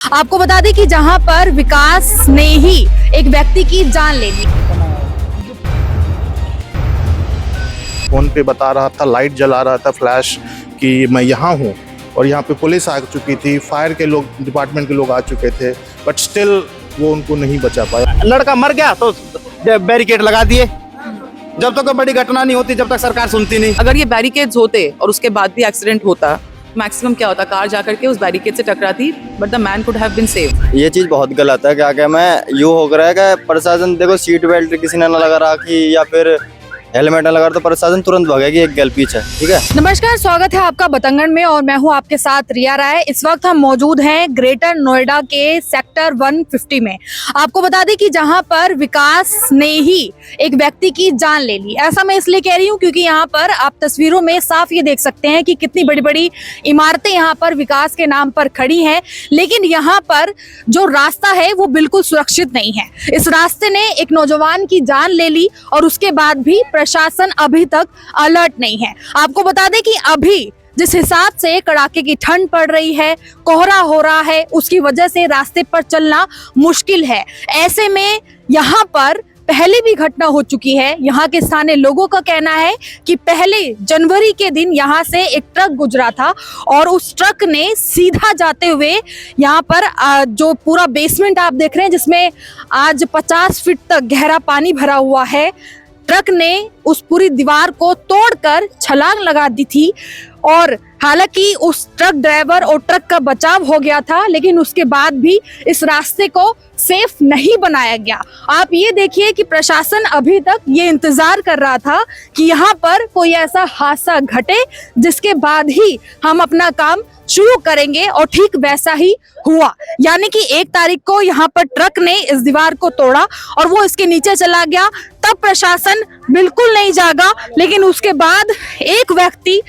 आपको बता दें कि जहां पर विकास ने ही एक व्यक्ति की जान ले ली। फोन पे बता रहा था, लाइट जला रहा था फ्लैश कि मैं यहाँ हूँ, और यहाँ पे पुलिस आ चुकी थी, फायर के लोग, डिपार्टमेंट के लोग आ चुके थे, बट स्टिल वो उनको नहीं बचा पाया। लड़का मर गया तो बैरिकेड लगा दिए। जब तक कोई बड़ी घटना नहीं होती, जब तक सरकार सुनती नहीं। अगर ये बैरिकेड्स होते और उसके बाद भी एक्सीडेंट होता, मैक्सिमम क्या होता, कार जाकर के उस बैरिकेड से टकराती, but the man could have been saved. ये चीज बहुत गलत है। क्या मैं यूँ हो रहा है कि प्रशासन देखो, सीट बेल्ट किसी ने न लगा रखी या फिर हेलमेट न लगा तो प्रशासन तुरंत भागेगी एक गल पीछे। ठीक है। नमस्कार, स्वागत है आपका बतंगड़ में और मैं हूं आपके साथ रिया राय। इस वक्त हम मौजूद हैं ग्रेटर नोएडा के सेक्टर 150 में। आपको बता दें कि जहां पर विकास ने ही एक व्यक्ति की जान ले ली। ऐसा मैं इसलिए कह रही हूं क्योंकि यहां पर आप तस्वीरों में साफ ये देख सकते हैं कि कितनी बड़ी बड़ी इमारतें यहां पर विकास के नाम पर खड़ी हैं, लेकिन यहाँ पर जो रास्ता है वो बिल्कुल सुरक्षित नहीं है। इस रास्ते ने एक नौजवान की जान ले ली और उसके बाद भी प्रशासन अभी तक अलर्ट नहीं है। आपको बता दें कि अभी जिस हिसाब से कड़ाके की ठंड पड़ रही है, कोहरा हो रहा है, उसकी वजह से रास्ते पर चलना मुश्किल है। ऐसे में यहाँ पर पहले भी घटना हो चुकी है। यहाँ के स्थानीय लोगों का कहना है कि पहले जनवरी के दिन यहाँ से एक ट्रक गुजरा था और उस ट्रक ने सीधा जाते हुए यहाँ पर जो पूरा बेसमेंट आप देख रहे हैं, जिसमें आज 50 फीट तक गहरा पानी भरा हुआ है, ट्रक ने उस पूरी दीवार को तोड़कर छलांग लगा दी थी। और हालांकि उस ट्रक ड्राइवर और ट्रक का बचाव हो गया था, लेकिन उसके बाद भी इस रास्ते को सेफ नहीं बनाया गया। आप ये देखिए कि प्रशासन अभी तक ये इंतजार कर रहा था कि यहाँ पर कोई ऐसा हादसा घटे जिसके बाद ही हम अपना काम शुरू करेंगे, और ठीक वैसा ही हुआ। यानी कि 1 तारीख को यहाँ पर ट्रक ने इस दीवार को तोड़ा और वो इसके नीचे चला गया। तब प्रशासन बिल्कुल नहीं जागा, लेकिन उसके बाद एक व्यक्ति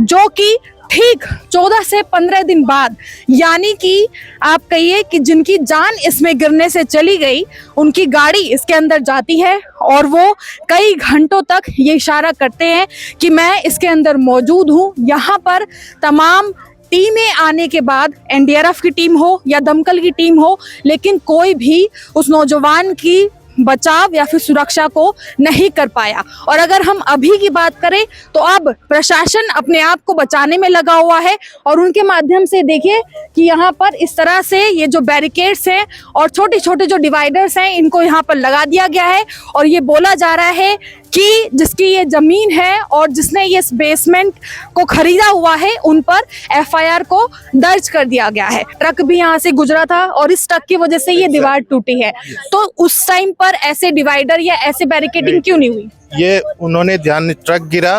जो कि ठीक 14 से 15 दिन बाद, यानी कि आप कहिए कि जिनकी जान इसमें गिरने से चली गई, उनकी गाड़ी इसके अंदर जाती है और वो कई घंटों तक ये इशारा करते हैं कि मैं इसके अंदर मौजूद हूँ। यहाँ पर तमाम टीमें आने के बाद, एनडीआरएफ की टीम हो या दमकल की टीम हो, लेकिन कोई भी उस नौजवान की बचाव या फिर सुरक्षा को नहीं कर पाया। और अगर हम अभी की बात करें तो अब प्रशासन अपने आप को बचाने में लगा हुआ है और उनके माध्यम से देखिए कि यहाँ पर इस तरह से ये जो बैरिकेड्स हैं और छोटे छोटे जो डिवाइडर्स हैं, इनको यहाँ पर लगा दिया गया है। और ये बोला जा रहा है कि जिसकी ये जमीन है और जिसने ये बेसमेंट को खरीदा हुआ है, उन पर एफआईआर को दर्ज कर दिया गया है। ट्रक भी यहाँ से गुजरा था और इस ट्रक की वजह से ये दीवार टूटी है। तो उस टाइम पर ऐसे डिवाइडर या ऐसे बैरिकेडिंग क्यों नहीं हुई? ये उन्होंने ध्यान, ट्रक गिरा,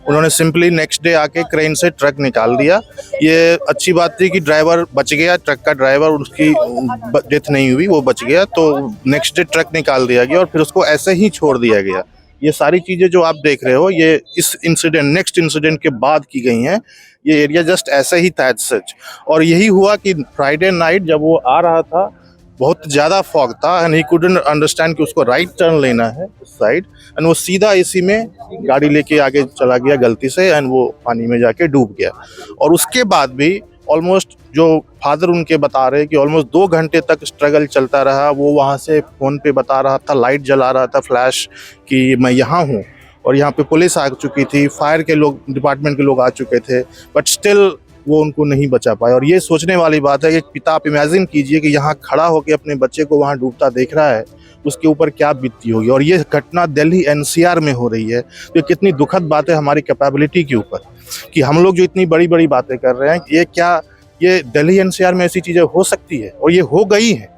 उन्होंने सिंपली नेक्स्ट डे आके क्रेन से ट्रक निकाल दिया। ये अच्छी बात थी कि ड्राइवर बच गया, ट्रक का ड्राइवर, उसकी डेथ नहीं हुई, वो बच गया। तो नेक्स्ट डे ट्रक निकाल दिया गया और फिर उसको ऐसे ही छोड़ दिया गया। ये सारी चीजें जो आप देख रहे हो, ये इस इंसिडेंट, नेक्स्ट इंसिडेंट के बाद की गई हैं। ये एरिया जस्ट ऐसे ही था सच। और यही हुआ कि फ्राइडे नाइट जब वो आ रहा था, बहुत ज़्यादा फॉग था एंड ही कुडंट अंडरस्टैंड कि उसको राइट टर्न लेना है उस साइड, एंड वो सीधा इसी में गाड़ी लेके आगे चला गया गलती से, एंड वो पानी में जाके डूब गया। और उसके बाद भी ऑलमोस्ट, जो फादर उनके बता रहे हैं कि ऑलमोस्ट 2 घंटे तक स्ट्रगल चलता रहा। वो वहाँ से फ़ोन पे बता रहा था, लाइट जला रहा था फ्लैश कि मैं यहाँ हूँ, और यहाँ पे पुलिस आ चुकी थी, फायर के लोग, डिपार्टमेंट के लोग आ चुके थे, बट स्टिल वो उनको नहीं बचा पाए। और ये सोचने वाली बात है कि पिता, आप इमेजिन कीजिए कि यहाँ खड़ा होकर अपने बच्चे को वहाँ डूबता देख रहा है, उसके ऊपर क्या बीतती होगी। और ये घटना दिल्ली एनसीआर में हो रही है। तो ये कितनी दुखद बात है हमारी कैपेबिलिटी के ऊपर, कि हम लोग जो इतनी बड़ी बड़ी बातें कर रहे हैं, ये दिल्ली एनसीआर में ऐसी चीज़ें हो सकती है, और ये हो गई हैं।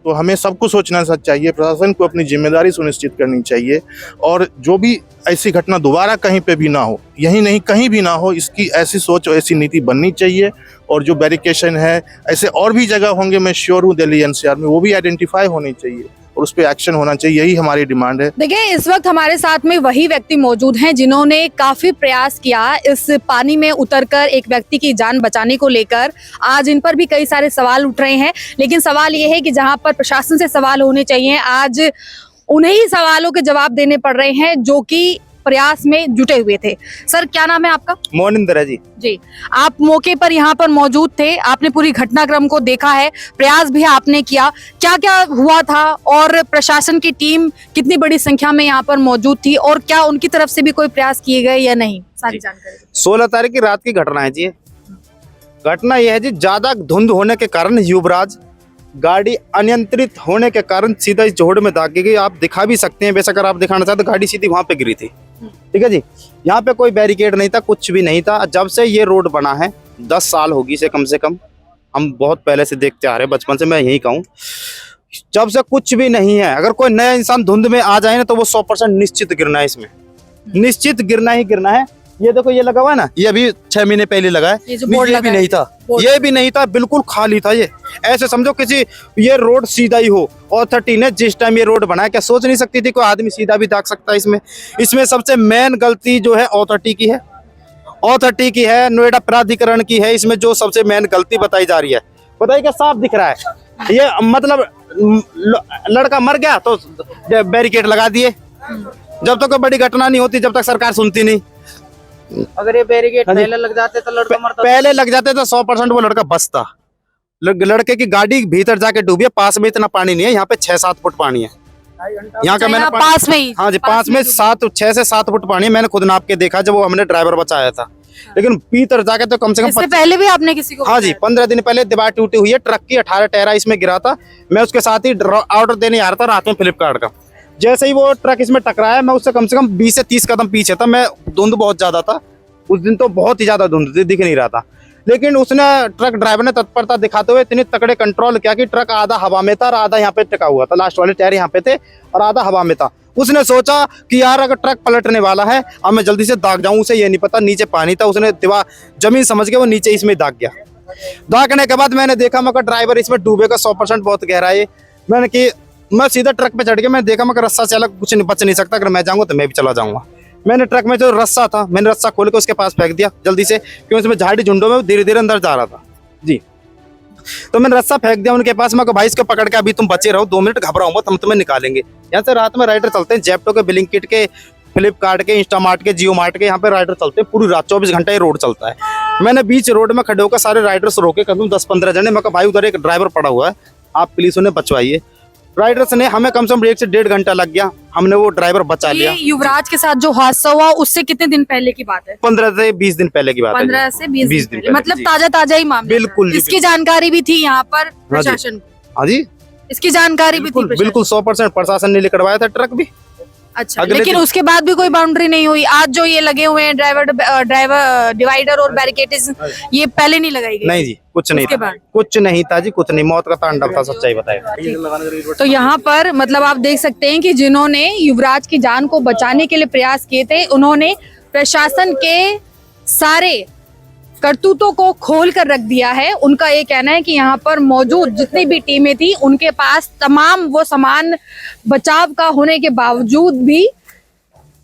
तो हमें सबको सोचना चाहिए, प्रशासन को अपनी जिम्मेदारी सुनिश्चित करनी चाहिए, और जो भी ऐसी घटना दोबारा कहीं पे भी ना हो, यही नहीं कहीं भी ना हो, इसकी ऐसी सोच और ऐसी नीति बननी चाहिए। और जो बैरिकेशन है, ऐसे और भी जगह होंगे, मैं श्योर हूँ दिल्ली एनसीआर में, वो भी आइडेंटिफाई होनी चाहिए और उस पर एक्शन होना चाहिए। यही हमारी डिमांड है। देखिए, इस वक्त हमारे साथ में वही व्यक्ति मौजूद हैं जिन्होंने काफी प्रयास किया इस पानी में उतरकर एक व्यक्ति की जान बचाने को लेकर। आज इन पर भी कई सारे सवाल उठ रहे हैं, लेकिन सवाल ये है कि जहां पर प्रशासन से सवाल होने चाहिए, आज उन्हीं सवालों के जवाब देने पड़ रहे हैं जो कि प्रयास में जुटे हुए थे। सर क्या नाम है आपका? मोनिंदर है जी। जी, आप मौके पर यहाँ पर मौजूद थे, आपने पूरी घटनाक्रम को देखा है, प्रयास भी आपने किया, क्या क्या हुआ था और प्रशासन की टीम कितनी बड़ी संख्या में यहाँ पर मौजूद थी और क्या उनकी तरफ से भी कोई प्रयास किए गए या नहीं, सारी जानकारी। 16 तारीख की रात की घटना है जी ये। घटना यह है जी, ज्यादा धुंध होने के कारण युवराज गाड़ी अनियंत्रित होने के कारण सीधा इस जोड़ में दाग गई। आप दिखा भी सकते हैं, वैसे अगर आप दिखाना चाहते तो गाड़ी सीधी वहां पे गिरी थी। ठीक है जी, यहाँ पे कोई बैरिकेड नहीं था, कुछ भी नहीं था। जब से ये रोड बना है 10 साल होगी से कम हम बहुत पहले से देखते आ रहे हैं, बचपन से मैं यही कहूँ, जब से कुछ भी नहीं है। अगर कोई नया इंसान धुंध में आ जाए ना तो वो 100% निश्चित गिरना है, इसमें निश्चित गिरना ही गिरना है। ये देखो ये लगा हुआ है ना, ये अभी 6 महीने पहले लगा है, ये भी नहीं था, ये भी नहीं था, बिल्कुल खाली था। ये ऐसे समझो किसी, ये रोड सीधा ही हो। अथॉरिटी ने जिस टाइम ये रोड बनाया, क्या सोच नहीं सकती थी कोई आदमी सीधा भी दाग सकता है इसमें सबसे मेन गलती जो है अथॉरिटी की है, अथॉरिटी की है, नोएडा प्राधिकरण की है। इसमें जो सबसे मेन गलती बताई जा रही है, बताइए क्या साफ दिख रहा है। ये मतलब लड़का मर गया तो बैरिकेड लगा दिए, जब तक कोई बड़ी घटना नहीं होती, जब तक सरकार सुनती नहीं। अगर ये बैरिकेड पहले लग जाते तो लड़का मरता, पहले लग जाते तो 100% वो लड़का बचता। लड़के की गाड़ी भीतर जाके डूबी है, पास में इतना पानी नहीं है, यहाँ पे 6-7 फुट पानी है। यहाँ का मैंने पास में ही, हाँ जी, पास में 6 से 7 फुट पानी है। मैंने खुद नाप के देखा जब वो हमने ड्राइवर बचाया था, लेकिन भीतर जाके तो कम से कम इससे पहले भी आपने किसी को? हाँ जी, 15 दिन पहले दीवार टूटी हुई है, ट्रक की 18 टायरा इसमें गिरा था। मैं उसके साथ ही ऑर्डर देने आ रहा था रात में फ्लिपकार्ट का। जैसे ही वो ट्रक इसमें टकराया, मैं उससे कम 20 से 30 कदम पीछे था। मैं धुंध बहुत ज्यादा था उस दिन, तो बहुत ही ज्यादा धुंध थी, दिख नहीं रहा था। लेकिन उसने, ट्रक ड्राइवर ने तत्परता दिखाते हुए इतने तकड़े कंट्रोल किया कि ट्रक आधा हवा में था और आधा यहाँ पे टिका हुआ था। लास्ट वाले टायर यहाँ पे थे और आधा हवा में था। उसने सोचा कि यार अगर ट्रक पलटने वाला है, अब मैं जल्दी से दाग जाऊं। उसे ये नहीं पता नीचे पानी था, उसने दीवार जमीन समझ के वो नीचे इसमें दाग गया। दागने के बाद मैंने देखा, मगर ड्राइवर इसमें डूबेगा 100%, बहुत गहरा है। मैंने कि मैं सीधा ट्रक पे चढ़ के मैं देखा, मगर रस्सा से अलग कुछ नहीं बच नहीं सकता, अगर मैं जाऊंगा तो मैं भी चला जाऊंगा। मैंने ट्रक में जो रस्सा था, मैंने रस्सा खोल के उसके पास फेंक दिया जल्दी से, क्योंकि उसमें झाड़ी झुंडों में धीरे धीरे अंदर जा रहा था जी। तो मैंने रस्सा फेंक दिया उनके पास। मैं भाई इसको पकड़ के अभी तुम बचे रहो, 2 मिनट घबराओ मत, हम तुम्हें निकालेंगे। यहाँ से रात में राइडर चलते हैं, जेप्टो के, ब्लिंकिट के, फ्लिपकार्ट के, इंस्टामार्ट के, जियो मार्ट के, यहाँ पे राइडर चलते हैं। पूरी रात 24 घंटा ये रोड चलता है। मैंने बीच रोड में खड़े होकर सारे राइडर्स रोके, कम 10-15 जने। मैं भाई उधर एक ड्राइवर पड़ा हुआ है, आप प्लीज उन्हें बचवाइए। राइडर्स ने, हमें कम से कम 1 से 1.5 घंटा लग गया, हमने वो ड्राइवर बचा लिया। युवराज के साथ जो हादसा हुआ उससे कितने दिन पहले की बात है? 15 से 20 दिन पहले की बात है। 15 से 20 दिन पहले, मतलब जी। ताजा ही मामला। बिल्कुल जी, इसकी जानकारी भी थी यहाँ पर प्रशासन को? हाँ जी, इसकी जानकारी भी थी प्रशासन? बिल्कुल 100% प्रशासन ने निकलवाया था ट्रक भी। अच्छा, लेकिन उसके बाद भी कोई बाउंड्री नहीं हुई? आज जो ये लगे हुए हैं ड्राइवर डिवाइडर और बैरिकेड्स, ये पहले नहीं लगाई गई? नहीं जी, कुछ नहीं था, कुछ नहीं था जी, कुछ नहीं। मौत का तांडव था, सच्चाई बताए। तो यहाँ पर मतलब आप देख सकते हैं कि जिन्होंने युवराज की जान को बचाने के लिए प्रयास किए थे, उन्होंने प्रशासन के सारे करतूतों को खोल कर रख दिया है। उनका ये कहना है कि यहाँ पर मौजूद जितनी भी टीमें थी, उनके पास तमाम वो सामान बचाव का होने के बावजूद भी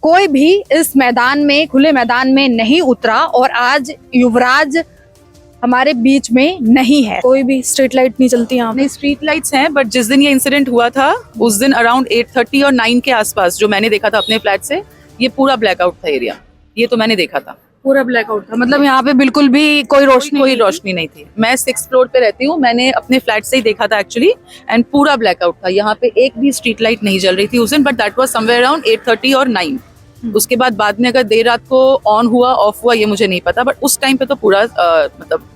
कोई भी इस मैदान में, खुले मैदान में नहीं उतरा। और आज युवराज हमारे बीच में नहीं है। कोई भी स्ट्रीट लाइट नहीं चलती यहाँ? नहीं, स्ट्रीट लाइट्स हैं, बट जिस दिन ये इंसिडेंट हुआ था उस दिन अराउंड 8:30 और 9 के आसपास जो मैंने देखा था अपने फ्लैट से, ये पूरा ब्लैकआउट था एरिया। ये तो मैंने देखा था, पूरा ब्लैकआउट था, मतलब यहाँ पे बिल्कुल भी कोई रोशनी नहीं थी। मैं 6th फ्लोर पे रहती हूँ, मैंने अपने फ्लैट से ही देखा था एक्चुअली, एंड पूरा ब्लैकआउट था। यहाँ पे एक भी स्ट्रीट लाइट नहीं जल रही थी उस दिन, but that was somewhere around 8:30 और 9। उसके बाद में अगर देर रात को ऑन हुआ ऑफ हुआ ये मुझे नहीं पता, बट उस टाइम पे तो पूरा मतलब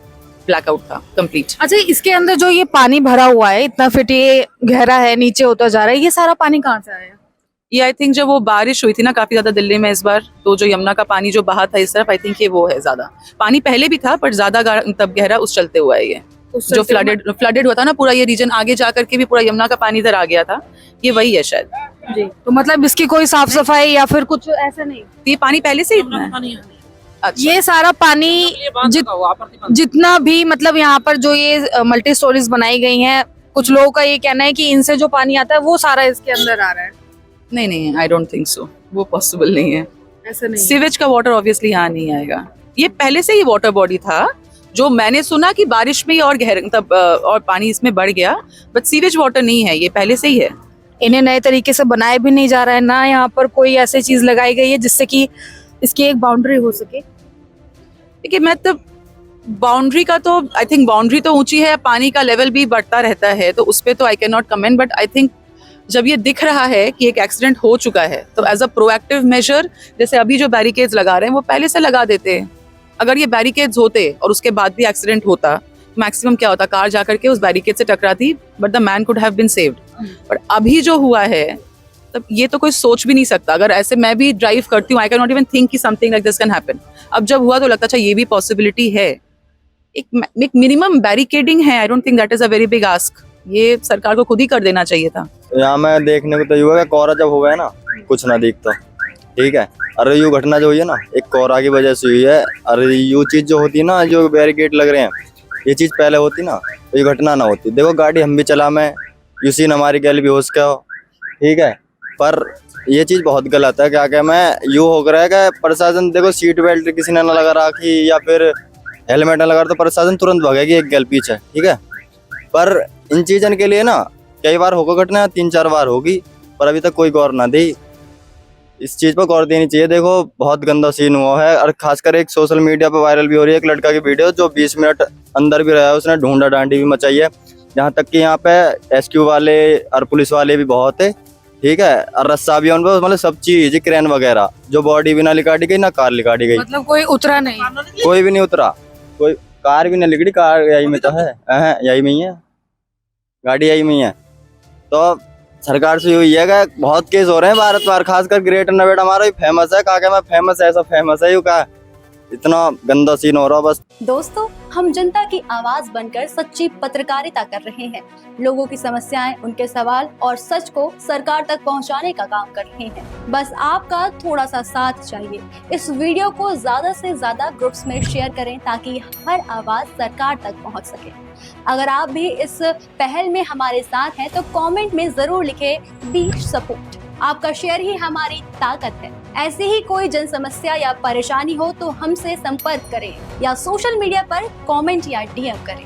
ब्लैकआउट था कंप्लीट। अच्छा, इसके अंदर जो ये पानी भरा हुआ है, इतना फिट ये गहरा है, नीचे होता जा रहा है, ये सारा पानी कहाँ से आया? ये आई थिंक जब वो बारिश हुई थी ना काफी ज्यादा दिल्ली में इस बार, तो जो यमुना का पानी जो बहा था इस तरफ, आई थिंक ये वो है ज्यादा। पानी पहले भी था पर ज्यादा तब गहरा उस चलते हुआ है ये, जो फ्लडेड हुआ था ना पूरा ये रीजन, आगे जाकर के भी पूरा यमुना का पानी इधर आ गया था, ये वही है शायद जी। तो मतलब इसकी कोई साफ सफाई या फिर कुछ ऐसा नहीं? ये पानी पहले से इतना है। अच्छा, ये सारा पानी जितना भी मतलब यहाँ पर जो ये मल्टी स्टोरीज बनाई गई हैं, कुछ लोगों का ये कहना है कि इनसे जो पानी आता है वो सारा इसके अंदर आ रहा है। नहीं, आई डोंट थिंक सो, वो पॉसिबल नहीं है। ऐसा नहीं, सीवेज का वाटर ऑब्वियसली यहाँ नहीं आएगा। ये पहले से ही वाटर बॉडी था, जो मैंने सुना कि बारिश में ही और गहरा तब और पानी इसमें बढ़ गया, बट सीवेज वाटर नहीं है, ये पहले से ही है। इन्हें नए तरीके से बनाया भी नहीं जा रहा है, ना यहाँ पर कोई ऐसी चीज लगाई गई है जिससे कि इसकी एक बाउंड्री हो सके। देखिए मैं तो बाउंड्री का तो आई थिंक बाउंड्री तो ऊंची है, पानी का लेवल भी बढ़ता रहता है, तो उस पर तो आई can not comment, but I think जब ये दिख रहा है कि एक एक्सीडेंट हो चुका है तो एज अ प्रोएक्टिव मेजर, जैसे अभी जो बैरिकेड्स लगा रहे हैं वो पहले से लगा देते हैं। अगर ये बैरिकेड्स होते और उसके बाद भी एक्सीडेंट होता, मैक्सिमम क्या होता, कार जाकर के उस बैरिकेड से टकराती, but the man could have been saved. But अभी जो हुआ है तब ये तो कोई सोच भी नहीं सकता। अगर ऐसे मैं भी ड्राइव करती हूँ, I can not even think कि something like this can happen. अब जब हुआ तो लगता अच्छा ये भी पॉसिबिलिटी है। एक मिनिमम बैरिकेडिंग है, I don't think that is a very big ask. ये सरकार को खुद ही कर देना चाहिए था। यहाँ मैं देखने को तो ये हुआ कोहरा जब हो गया ना, कुछ ना दिखता, ठीक है। अरे ये घटना जो हुई है ना, एक कोहरा की वजह से हुई है। अरे ये चीज जो होती है ना, जो बैरिकेड लग रहे हैं, ये चीज पहले होती ना तो ये घटना ना होती। देखो गाड़ी हम भी चला, मैं यूसी हमारी गैल भी होश का हो, ठीक है, पर ये चीज बहुत गलत है। क्या क्या मैं यूँ हो रहा है कि प्रशासन, देखो सीट बेल्ट किसी ने ना लगा रखी या फिर हेलमेट ना लगा तो प्रशासन तुरंत भागेगी एक गैल पीछे, ठीक है। पर इन चीजन के लिए ना कई बार होगा घटना, 3-4 बार होगी, पर अभी तक कोई गौर ना दी। इस चीज पर गौर देनी चाहिए। देखो बहुत गंदा सीन हुआ है, और खासकर एक सोशल मीडिया पर वायरल भी हो रही है एक लड़का की वीडियो जो 20 मिनट अंदर भी रहा है, उसने ढूंढा डांडी भी मचाई है। जहाँ तक कि यहाँ पे एसक्यू वाले और पुलिस वाले भी बहुत है, ठीक है, और रस्सा भी है उन पर, मतलब सब चीज क्रेन वगैरह, जो बॉडी भी ना लिकाटी गई ना कार लिकाटी गई, मतलब कोई उतरा नहीं, कोई भी नहीं उतरा, कोई कार भी नहीं लिकड़ी, कार यही में तो है, यही में ही है, गाड़ी यही में ही है। तो सरकार से यही है कि बहुत केस हो रहे हैं भारत में, खासकर ग्रेटर नोएडा हमारा ही फेमस है। कहा मैं फेमस है, ऐसा फेमस है, यू का इतना गंदा सीन हो रहा बस। दोस्तों, हम जनता की आवाज बनकर सच्ची पत्रकारिता कर रहे हैं। लोगों की समस्याएं, उनके सवाल और सच को सरकार तक पहुंचाने का काम कर रहे हैं। बस आपका थोड़ा सा साथ चाहिए। इस वीडियो को ज्यादा से ज्यादा ग्रुप्स में शेयर करें ताकि हर आवाज सरकार तक पहुंच सके। अगर आप भी इस पहल में हमारे साथ हैं तो कमेंट में जरूर लिखें बी सपोर्ट। आपका शेयर ही हमारी ताकत है। ऐसी ही कोई जन समस्या या परेशानी हो तो हमसे संपर्क करें या सोशल मीडिया पर कमेंट या डीएम करें।